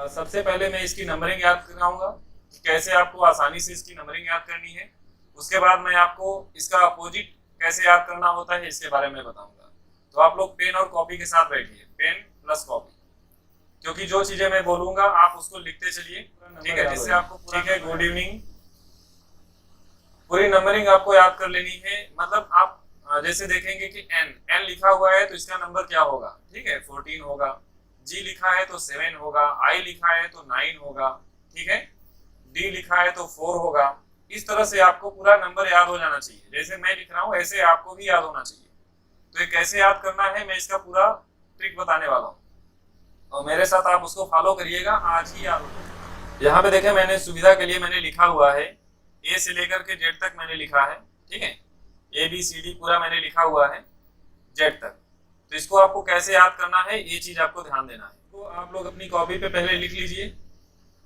सबसे पहले मैं इसकी नंबरिंग याद कराऊंगा कि कैसे आपको आसानी से इसकी नंबरिंग याद करनी है। उसके बाद मैं आपको इसका अपोजिट कैसे याद करना होता है इसके बारे में बताऊंगा। तो आप लोग पेन और कॉपी के साथ बैठिए, पेन प्लस कॉपी, क्योंकि जो चीजें मैं बोलूंगा आप उसको लिखते चलिए, ठीक है, जिससे आपको ठीक है। गुड इवनिंग, पूरी नंबरिंग आपको याद कर लेनी है। मतलब आप जैसे देखेंगे कि एन लिखा हुआ है तो इसका नंबर क्या होगा, ठीक है, 14 होगा। जी लिखा है तो 7 होगा, आई लिखा है तो 9 होगा, ठीक है, डी लिखा है तो 4 होगा। इस तरह से आपको पूरा नंबर याद हो जाना चाहिए। जैसे मैं लिख रहा हूँ ऐसे आपको भी याद होना चाहिए। तो ये कैसे याद करना है मैं इसका पूरा ट्रिक बताने वाला हूँ, और मेरे साथ आप उसको फॉलो करिएगा, आज ही याद हो जाएगा। यहाँ पे देखें, मैंने सुविधा के लिए मैंने लिखा हुआ है, ए से लेकर के जेड तक मैंने लिखा है, ठीक है, ए बी सी डी पूरा मैंने लिखा हुआ है जेड तक। तो इसको आपको कैसे याद करना है ये चीज आपको ध्यान देना है। तो आप लोग अपनी कॉपी पे पहले लिख लीजिए,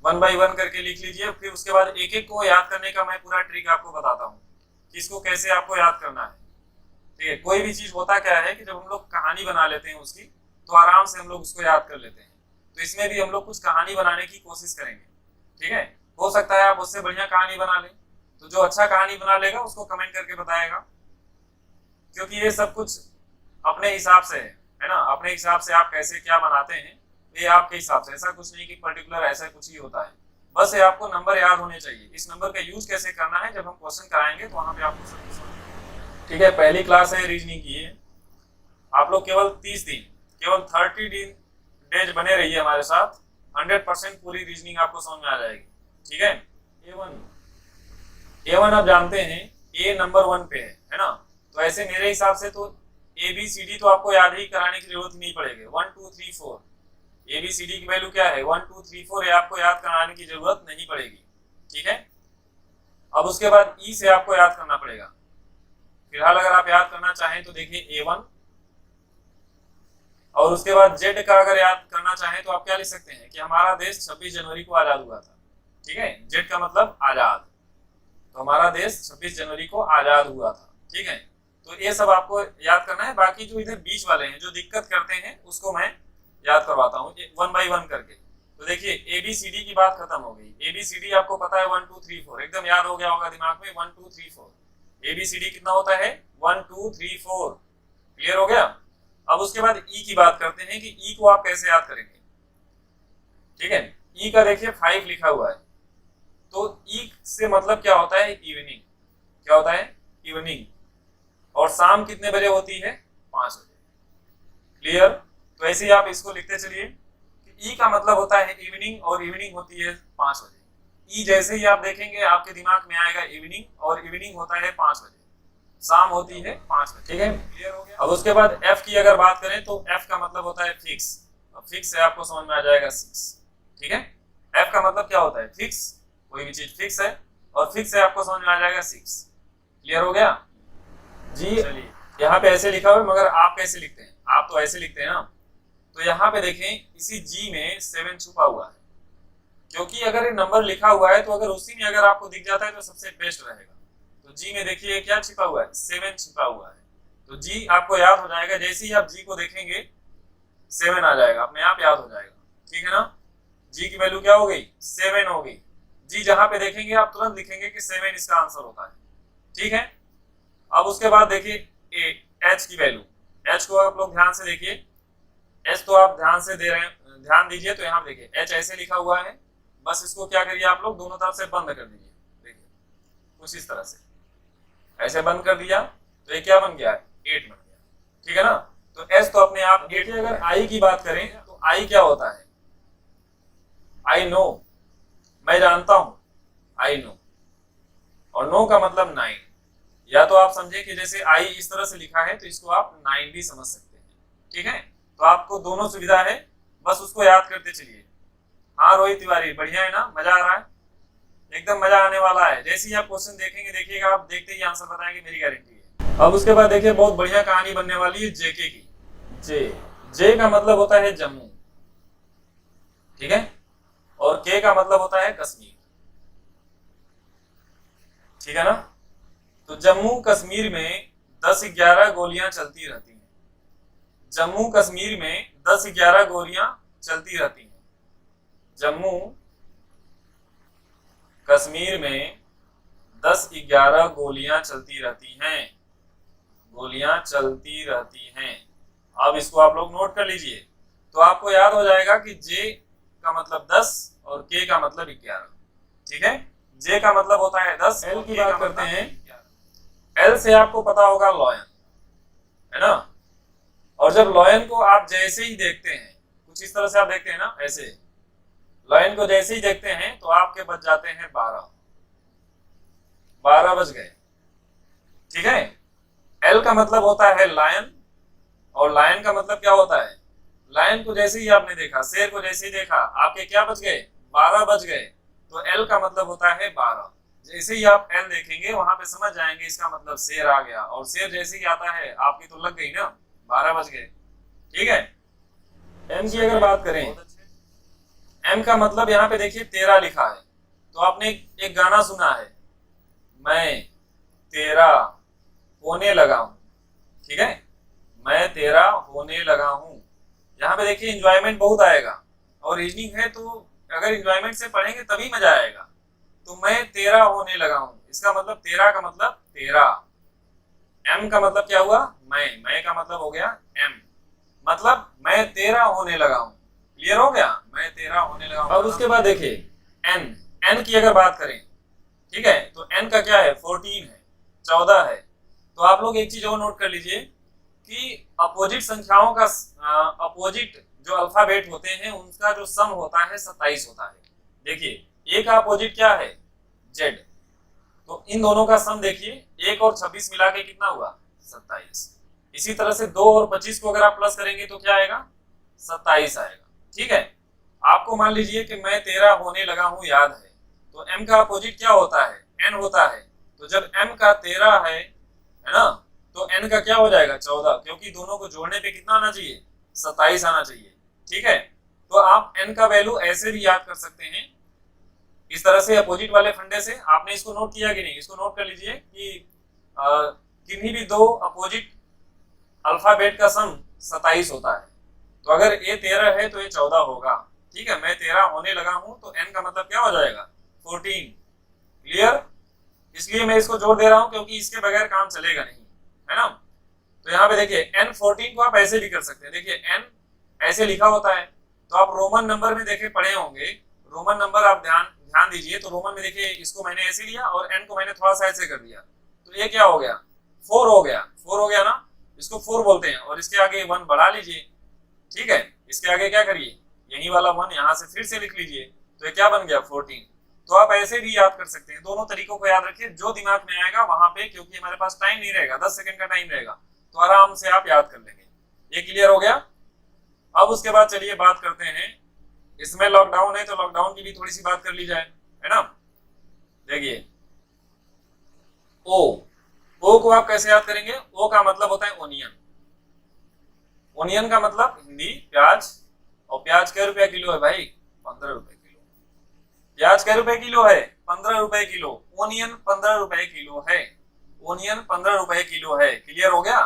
1 बाय 1 करके लिख लीजिए। फिर उसके बाद एक एक को याद करने का मैं पूरा ट्रिक आपको बताता हूँ कि इसको कैसे आपको याद करना है, ठीक है। कोई भी चीज होता क्या है कि जब हम लोग कहानी बना लेते हैं उसकी, तो आराम से हम लोग उसको याद कर लेते हैं। तो इसमें भी हम लोग कुछ कहानी बनाने की कोशिश करेंगे, ठीक है। हो सकता है आप उससे बढ़िया कहानी बना लें, तो जो अच्छा कहानी बना लेगा उसको कमेंट करके बताएगा, क्योंकि ये सब कुछ अपने हिसाब से है ना। अपने हिसाब से आप कैसे क्या बनाते हैं ये आपके हिसाब से, ऐसा कुछ नहीं कि पर्टिकुलर ऐसा कुछ ही होता है। बस ये आपको नंबर याद होने चाहिए। इस नंबर का यूज कैसे करना है जब हम क्वेश्चन कराएंगे तो वहां पे आपको सब कुछ, ठीक है। पहली क्लास है रीजनिंग की है। आप लोग केवल 30 दिन, केवल 30 दिन डेज बने रहिए हमारे साथ, 100% पूरी रीजनिंग आपको समझ में आ जाएगी, ठीक है। ए वन आप जानते हैं, ए नंबर 1 पे है ना। तो ऐसे मेरे हिसाब से तो ए बी सी डी तो आपको याद ही कराने की जरूरत नहीं पड़ेगी। 1 2 3 4 ए बी सी डी की वैल्यू क्या है, 1 2 3 4, ये आपको याद कराने की जरूरत नहीं पड़ेगी, ठीक है। अब उसके बाद ई से आपको याद करना पड़ेगा। फिलहाल अगर आप याद करना चाहें तो देखिए A1, और उसके बाद जेड का अगर याद करना चाहें तो आप क्या लिख सकते हैं कि हमारा देश 26 जनवरी को आजाद हुआ था, ठीक है। जेड का मतलब आजाद, तो हमारा देश 26 जनवरी को आजाद हुआ था, ठीक है। तो ये सब आपको याद करना है। बाकी जो इधर बीच वाले हैं जो दिक्कत करते हैं उसको मैं याद करवाता हूँ 1 बाय 1 करके। तो देखिए ABCD की बात खत्म हो गई। ABCD आपको पता है 1 2 3 4, एकदम याद हो गया होगा दिमाग में, 1 2 3 4। ABCD कितना होता है, 1 2 3 4, क्लियर हो गया। अब उसके बाद ई की बात करते हैं कि ई को आप कैसे याद करेंगे, ठीक है। ई का देखिए 5 लिखा हुआ है, तो ई से मतलब क्या होता है, इवनिंग। क्या होता है, इवनिंग। और शाम कितने बजे होती है, 5 बजे, क्लियर। तो ऐसे ही आप इसको लिखते चलिए कि ई का मतलब होता है इवनिंग, और इवनिंग होती है 5 बजे। ई जैसे ही आप देखेंगे आपके दिमाग में आएगा इवनिंग, और इवनिंग होता है 5 बजे, शाम होती है 5 बजे, ठीक है, क्लियर हो गया। अब उसके बाद एफ की अगर बात करें तो एफ का मतलब होता है फिक्स। अब फिक्स से आपको समझ में आ जाएगा 6, ठीक है। एफ का मतलब क्या होता है, फिक्स, कोई भी चीज फिक्स है, और फिक्स से आपको समझ में आ जाएगा 6, क्लियर हो गया जी। चलिए यहाँ पे ऐसे लिखा हुआ है, मगर आप कैसे लिखते हैं, आप तो ऐसे लिखते हैं ना। तो यहाँ पे देखें इसी जी में 7 छुपा हुआ है, क्योंकि अगर ये नंबर लिखा हुआ है तो अगर उसी में अगर आपको दिख जाता है तो सबसे बेस्ट रहेगा। तो जी में देखिए क्या छिपा हुआ है, 7 छिपा हुआ है। तो जी आपको याद हो जाएगा, जैसे ही आप जी को देखेंगे 7 आ जाएगा, अपने आप याद हो जाएगा, ठीक है ना। जी की वैल्यू क्या हो गई, 7 हो गई। जी जहां पे देखेंगे आप तुरंत लिखेंगे कि 7 इसका आंसर होता है, ठीक है। अब उसके बाद देखिए एच की वैल्यू, एच को आप लोग ध्यान से देखिए। एच तो आप ध्यान से दे रहे हैं, ध्यान दीजिए। तो यहाँ देखिए एच ऐसे लिखा हुआ है, बस इसको क्या करिए आप लोग दोनों तरफ से बंद कर दीजिए। देखिए कुछ इस तरह से ऐसे बंद कर दिया तो ये क्या बन गया, 8 बन गया, ठीक है ना। तो एच तो अपने आप 8 है। अगर आई की बात करें तो आई क्या होता है, आई नो, मैं जानता हूं, आई नो। और नो का मतलब 9। या तो आप समझे कि जैसे आई इस तरह से लिखा है तो इसको आप 9 भी समझ सकते हैं, ठीक है। तो आपको दोनों सुविधा है, बस उसको याद करते चलिए। हाँ रोहित तिवारी, बढ़िया है ना, मजा आ रहा है, एकदम मजा आने वाला है। जैसे ही आप क्वेश्चन देखेंगे देखिएगा, आप देखते ही आंसर बताएंगे, मेरी गारंटी है। अब उसके बाद देखिए बहुत बढ़िया कहानी बनने वाली है जेके की। जे का मतलब होता है जम्मू, ठीक है, और के का मतलब होता है कश्मीर, ठीक है ना। तो जम्मू कश्मीर में 10-11 गोलियां चलती रहती हैं। जम्मू कश्मीर में 10-11 गोलियां चलती रहती हैं। जम्मू कश्मीर में 10-11 गोलियां चलती रहती हैं, गोलियां चलती रहती हैं। अब इसको आप लोग नोट कर लीजिए, तो आपको याद हो जाएगा कि जे का मतलब 10 और के का मतलब 11। ठीक है, जे का मतलब होता है 10। एल की बात करते हैं। एल से आपको पता होगा लॉयन, है ना। और जब लॉयन को आप जैसे ही देखते हैं, कुछ इस तरह से आप देखते हैं ना, ऐसे लॉयन को जैसे ही देखते हैं तो आपके बच जाते हैं 12। 12 बज गए। ठीक है, एल का मतलब होता है लायन, और लायन का मतलब क्या होता है, लायन को जैसे ही आपने देखा, शेर को जैसे ही देखा, आपके क्या बच गए, 12 बज गए। तो एल का मतलब होता है 12। जैसे ही आप एल देखेंगे वहां पे समझ जाएंगे इसका मतलब शेर आ गया, और शेर जैसे ही आता है आपकी तो लग गई ना, 12 बज गए। ठीक है, एम की अगर बात करें, एम का मतलब यहाँ पे देखिए 13 लिखा है। तो आपने एक गाना सुना है, मैं तेरा होने लगा हूं। ठीक है, मैं तेरा होने लगा हूं। यहाँ पे देखिए इंजॉयमेंट बहुत आएगा, और रीजनिंग है तो अगर इंजॉयमेंट से पढ़ेंगे तभी मजा आएगा। तो मैं तेरा होने लगा हूं, इसका मतलब तेरा का मतलब तेरा। एम का मतलब क्या हुआ, मैं का मतलब हो गया एम, मतलब मैं तेरा होने लगा हूं। क्लियर हो गया, मैं तेरा होने लगा हूं। अब उसके बाद देखिए एन, एन की अगर बात करें, ठीक है, तो एन का क्या है, 14 है, 14 है। तो आप लोग एक चीज और नोट कर लीजिए कि अपोजिट संख्याओं का अपोजिट जो अल्फाबेट होते हैं उनका जो सम होता है 27 होता है। देखिए ए का अपोजिट क्या है, जेड। तो इन दोनों का सम देखिए, 1 और 26 मिला के कितना हुआ, 27। इसी तरह से 2 और 25 को अगर आप प्लस करेंगे तो क्या आएगा, 27 आएगा। ठीक है, आपको मान लीजिए कि मैं तेरा होने लगा हूं याद है, तो एम का अपोजिट क्या होता है, एन होता है। तो जब एम का 13 है ना, तो एन का क्या हो जाएगा, 14, क्योंकि दोनों को जोड़ने पे कितना आना चाहिए, 27 आना चाहिए। ठीक है, तो आप एन का वैल्यू ऐसे भी याद कर सकते हैं, इस तरह से अपोजिट वाले फंडे से। आपने इसको नोट किया कि नहीं, इसको नोट कर लीजिए कि किन्हीं भी दो अपोजिट अल्फाबेट का सम 27 होता है। तो अगर ए 13 है तो ये 14 होगा। ठीक है, मैं 13 होने लगा हूं, तो एन का मतलब क्या हो जाएगा, 14। क्लियर, इसलिए मैं इसको जोड़ दे रहा हूं क्योंकि इसके बगैर काम चलेगा नहीं, है ना। तो यहाँ पे देखिए एन 14 को आप ऐसे भी कर सकते हैं। देखिए एन ऐसे लिखा होता है, तो आप रोमन नंबर में देखे पढ़े होंगे, रोमन नंबर आप ध्यान ध्यान दीजिए। तो रोमन में देखिए इसको मैंने ऐसे लिया और एन को मैंने थोड़ा सा ऐसे कर दिया, तो ये क्या हो गया, 4 हो गया। 4 हो गया ना, इसको 4 बोलते हैं। और इसके आगे 1 बढ़ा लीजिए। ठीक है, इसके आगे क्या करिए, यही वाला 1 यहाँ से फिर से लिख लीजिए, तो ये क्या बन गया, 14। तो आप ऐसे भी याद कर सकते हैं, दोनों तरीकों को याद रखिए, जो दिमाग में आएगा वहां पे, क्योंकि हमारे पास टाइम नहीं रहेगा, 10 सेकंड का टाइम रहेगा, तो आराम से आप याद कर लेंगे। ये क्लियर हो गया। अब उसके बाद चलिए बात करते हैं, इसमें लॉकडाउन है तो लॉकडाउन की भी थोड़ी सी बात कर ली जाए, है ना। देखिए ओ, ओ को आप कैसे याद करेंगे, ओ का मतलब होता है ओनियन। ओनियन का मतलब हिंदी प्याज, और प्याज क्या रुपया किलो है भाई, 15 रुपए किलो। प्याज क्या रुपए किलो है, 15 रुपए किलो। ओनियन 15 रुपए किलो है, ओनियन 15 रुपए किलो है। क्लियर हो गया,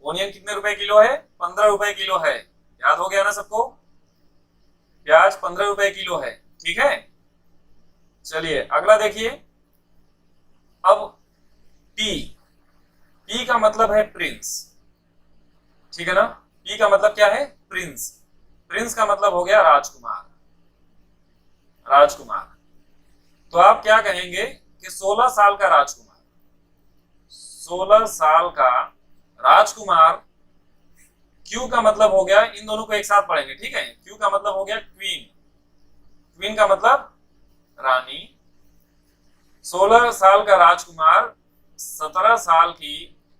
ओनियन कितने रुपए किलो है, 15 रुपए किलो है। याद हो गया ना सबको, प्याज 15 रुपए किलो है। ठीक है, चलिए अगला देखिए। अब पी, पी का मतलब है प्रिंस। ठीक है ना, पी का मतलब क्या है, प्रिंस। प्रिंस का मतलब हो गया राजकुमार, राजकुमार। तो आप क्या कहेंगे कि 16 साल का राजकुमार, 16 साल का राजकुमार। क्यू का मतलब हो गया, इन दोनों को एक साथ पढ़ेंगे, ठीक है। क्यू का मतलब हो गया क्वीन, क्वीन का मतलब रानी। 16 साल का राजकुमार 17 साल की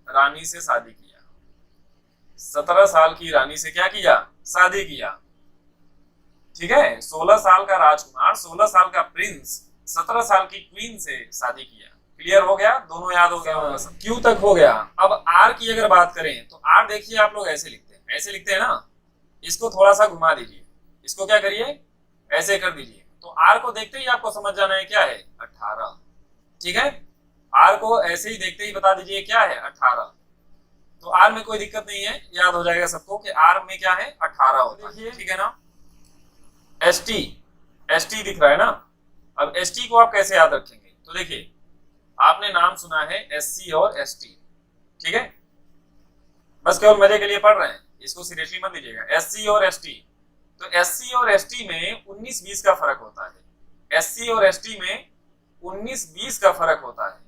रानी से शादी किया, 17 साल की रानी से क्या किया, शादी किया। ठीक है, 16 साल का राजकुमार, 16 साल का प्रिंस 17 साल की क्वीन से शादी किया। क्लियर हो गया, दोनों याद हो गया होगा सब। क्यू तक हो गया। अब आर की अगर बात करें तो आर देखिए आप लोग ऐसे लिखते हैं, ऐसे लिखते हैं ना, इसको थोड़ा सा घुमा दीजिए, इसको क्या करिए, ऐसे कर दीजिए। तो आर को देखते ही आपको समझ जाना है क्या है, 18। ठीक है, आर को ऐसे ही देखते ही बता दीजिए क्या है, 18। तो आर में कोई दिक्कत नहीं है, याद हो जाएगा सबको कि आर में क्या है, 18 होता है। ठीक है ना। एस टी, ST दिख रहा है ना। अब ST को आप कैसे याद रखेंगे, तो देखिए आपने नाम सुना है SC और ST, ठीक है, बस केवल मजे के लिए पढ़ रहे हैं, इसको सीरियसली मत लीजिएगा। SC और ST, तो SC और ST में 19-20 का फर्क होता है। SC और ST में 19-20 का फर्क होता है।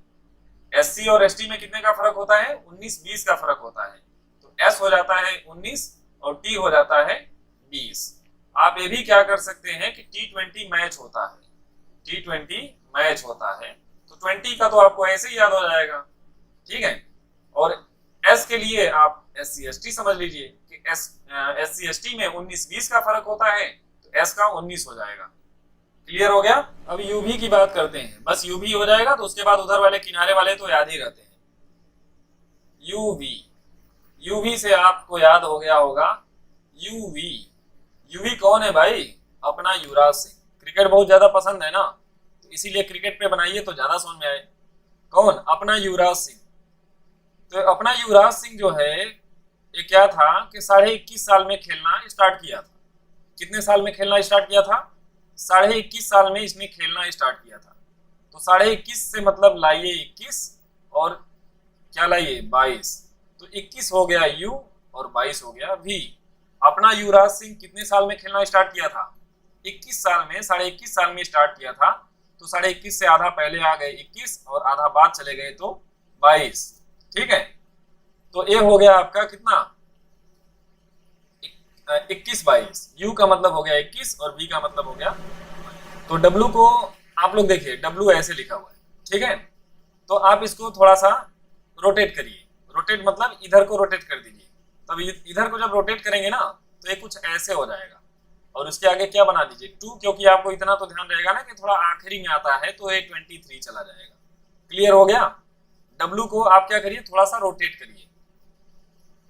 SC और ST में कितने का फर्क होता है, 19-20 का फर्क होता है। तो S हो जाता है 19 और T हो जाता है 20। आप ये भी क्या कर सकते हैं कि T20 मैच होता है, T20 मैच होता है, तो 20 का तो आपको ऐसे ही याद हो जाएगा, ठीक है। और S के लिए आप SC ST समझ लीजिए कि SC ST में 19-20 का फर्क होता है, तो S का 19 हो जाएगा। क्लियर हो गया। अब UV की बात करते हैं, बस UV हो जाएगा, तो उसके बाद उधर वाले किनारे वाले तो याद ही रहते हैं। UV से आपको याद हो गया होगा UV कौन है भाई, अपना युवराज सिंह। क्रिकेट बहुत ज्यादा पसंद है ना, तो इसीलिए क्रिकेट पे बनाइए तो ज्यादा समझ में आए। कौन, अपना युवराज सिंह। तो अपना युवराज सिंह जो है ये क्या था कि 21.5 साल में खेलना स्टार्ट किया था। कितने साल में खेलना स्टार्ट किया था, 21.5 साल में इसने खेलना स्टार्ट किया था। तो 21.5 से मतलब लाइए 21 और क्या लाइए 22, तो 21 हो गया U और 22 हो गया V। अपना युवराज सिंह कितने साल में खेलना स्टार्ट किया था, 21 साल में, 21.5 साल में स्टार्ट किया था। तो 21.5 से आधा पहले आ गए 21 और आधा बाद चले गए तो 22, ठीक है। तो ये हो गया आपका कितना 21-22। U का मतलब हो गया 21 और V का मतलब हो गया। तो W को आप लोग देखिए, W ऐसे लिखा हुआ है, ठीक है। तो आप इसको थोड़ा सा रोटेट करिए, रोटेट मतलब इधर को रोटेट कर दीजिए। तब इधर को जब रोटेट करेंगे ना तो ये कुछ ऐसे हो जाएगा, और उसके आगे क्या बना दीजिए 2, क्योंकि आपको इतना तो ध्यान रहेगा ना कि थोड़ा आखिरी में आता है, तो ये 23 चला जाएगा। क्लियर हो गया। W को आप क्या करिए, थोड़ा सा रोटेट करिए।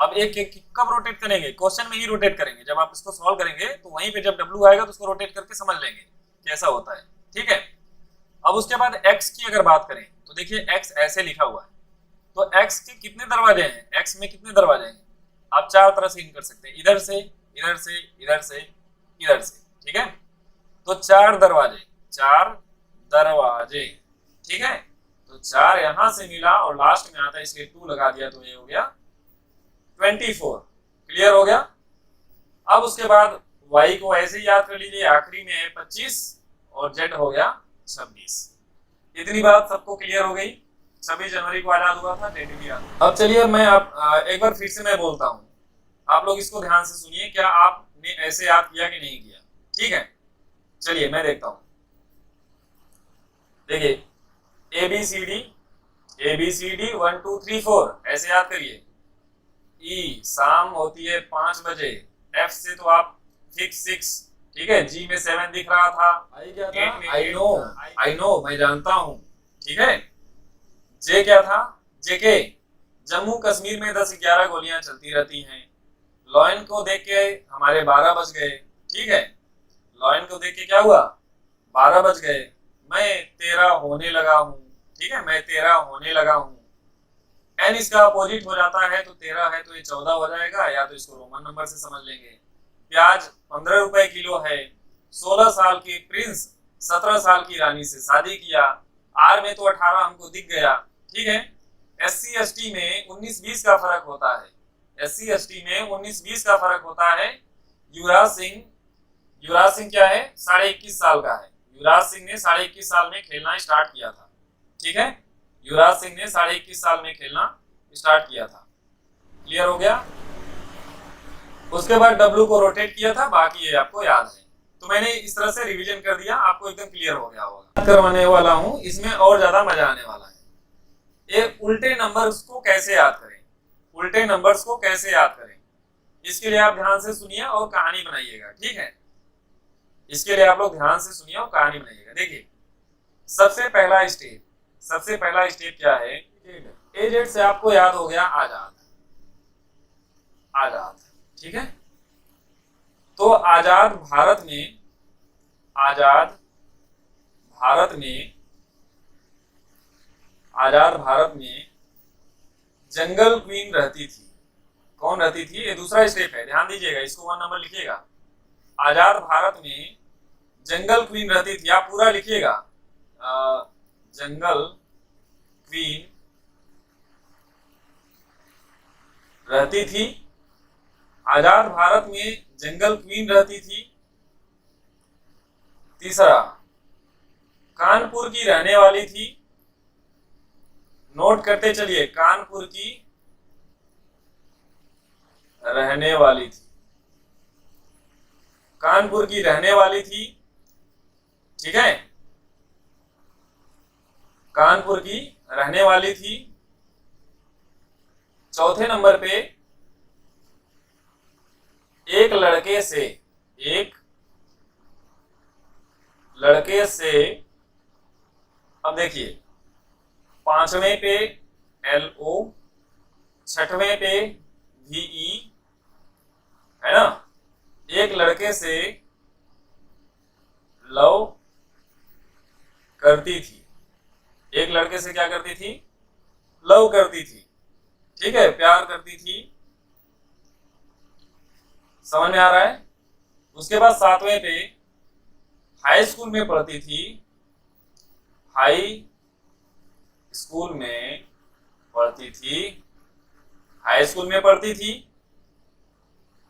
अब एक कब रोटेट करेंगे, क्वेश्चन में ही रोटेट करेंगे। जब आप इसको सॉल्व करेंगे तो वहीं पे जब W आएगा तो उसको रोटेट करके समझ लेंगे कैसा होता है, ठीक है। अब उसके बाद X की अगर बात करें तो देखिए X ऐसे लिखा हुआ है, तो X के कितने दरवाजे हैं, X में कितने दरवाजे हैं, आप 4 तरह से इन कर सकते हैं, इधर से, इधर से, इधर से, इधर से, ठीक है। तो 4 दरवाजे, 4 दरवाजे, ठीक है। तो 4 यहां से मिला और लास्ट में आता है इसलिए 2 लगा दिया, तो ये हो गया 24। क्लियर हो गया। अब उसके बाद Y को ऐसे ही याद कर लीजिए, आखिरी में है 25 और Z हो गया 26। इतनी बात सबको क्लियर हो गई। 26 जनवरी को आजाद हुआ था, डेट भी याद। अब चलिए मैं एक बार फिर से मैं बोलता हूँ, आप लोग इसको ध्यान से सुनिए, क्या आपने ऐसे याद किया कि नहीं किया, ठीक है। चलिए मैं देखता हूँ, देखिए ABCD 1 2 3 4 ऐसे याद करिए। E शाम होती है 5 बजे, F से तो आप फिक्स 6, ठीक है। G में 7 दिख रहा था, I क्या था, आई नो मैं जानता हूँ, ठीक है। J क्या था, JK जम्मू कश्मीर में 10-11 गोलियां चलती रहती हैं। लॉयन को देख के हमारे 12 बज गए, ठीक है। लॉयन को देख के क्या हुआ, 12 बज गए। मैं तेरा होने लगा हूँ, ठीक है, मैं तेरा होने लगा हूँ। N इसका अपोजिट हो जाता है, तो 13 है तो ये 14 हो जाएगा, या तो इसको रोमन नंबर से समझ लेंगे। प्याज 15 रुपए किलो है। 16 साल की प्रिंस 17 साल की रानी से शादी किया। R में तो 18 हमको दिख गया, ठीक है। SC ST में 19-20 का फर्क होता है, SC ST में 19-20 का फर्क होता है। युवराज सिंह क्या है, 21.5 साल का है। युवराज सिंह ने 21.5 साल में खेलना स्टार्ट किया था, ठीक है। युवराज सिंह ने 21.5 साल में खेलना स्टार्ट किया था। क्लियर हो गया। उसके बाद W को रोटेट किया था, बाकी ये आपको याद है। तो मैंने इस तरह से रिवीजन कर दिया, आपको एकदम क्लियर हो गया होगा। करवाने वाला हूं, इसमें और ज्यादा मजा आने वाला है। ये उल्टे नंबर्स को कैसे याद करें, उल्टे नंबर्स को कैसे याद करें, इसके लिए आप ध्यान से सुनिए और कहानी बनाइएगा, ठीक है। इसके लिए आप लोग ध्यान से सुनिए और कहानी बनाइएगा। देखिए सबसे पहला स्टेप क्या है, AZ से आपको याद हो गया आजाद, ठीक है। तो आजाद भारत में जंगल क्वीन रहती थी। कौन रहती थी, ये दूसरा स्टेप है, ध्यान दीजिएगा, इसको 1 नंबर लिखिएगा। आजाद भारत में जंगल क्वीन रहती थी, आप पूरा लिखिएगा, जंगल क्वीन रहती थी, आजाद भारत में जंगल क्वीन रहती थी। तीसरा, कानपुर की रहने वाली थी, नोट करते चलिए, कानपुर की रहने वाली थी, कानपुर की रहने वाली थी, ठीक है, कानपुर की रहने वाली थी। चौथे नंबर पे, एक लड़के से, अब देखिए, पांचवें पे LO, छठवें पे VE, है ना, एक लड़के से लव करती थी, एक लड़के से क्या करती थी, लव करती थी, ठीक है, प्यार करती थी, समझ में आ रहा है। उसके बाद सातवें पे, हाई स्कूल में पढ़ती थी, हाई स्कूल में पढ़ती थी, हाई स्कूल में पढ़ती थी,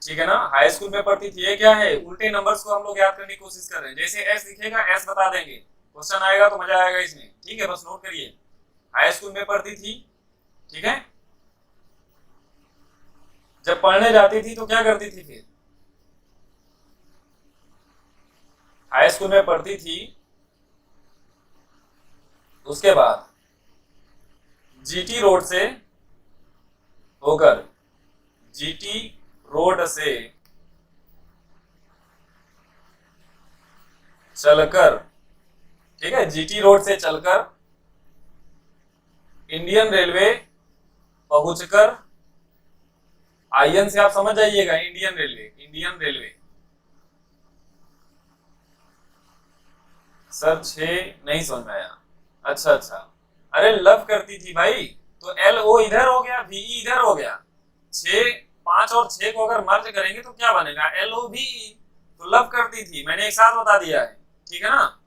ठीक है ना, हाई स्कूल में पढ़ती थी। ये क्या है, उल्टे नंबर्स को हम लोग याद करने की कोशिश कर रहे हैं। जैसे S दिखेगा S बता देंगे, क्वेश्चन आएगा तो मजा आएगा इसमें, ठीक है, बस नोट करिए, हाई स्कूल में पढ़ती थी, ठीक है। जब पढ़ने जाती थी तो क्या करती थी, फिर हाई स्कूल में पढ़ती थी, उसके बाद GT रोड से होकर, GT रोड से चलकर, ठीक है, GT रोड से चलकर इंडियन रेलवे पहुंचकर, IN से आप समझ जाइएगा, Indian railway, Indian railway. Sir 6 नहीं समझ में आया, अच्छा अच्छा, अरे लव करती थी भाई, तो LO इधर हो गया, VE इधर हो गया, 6 5 और 6 को अगर मर्ज करेंगे तो क्या बनेगा, LOVE, तो लव करती थी, मैंने एक साथ बता दिया है, ठीक है ना।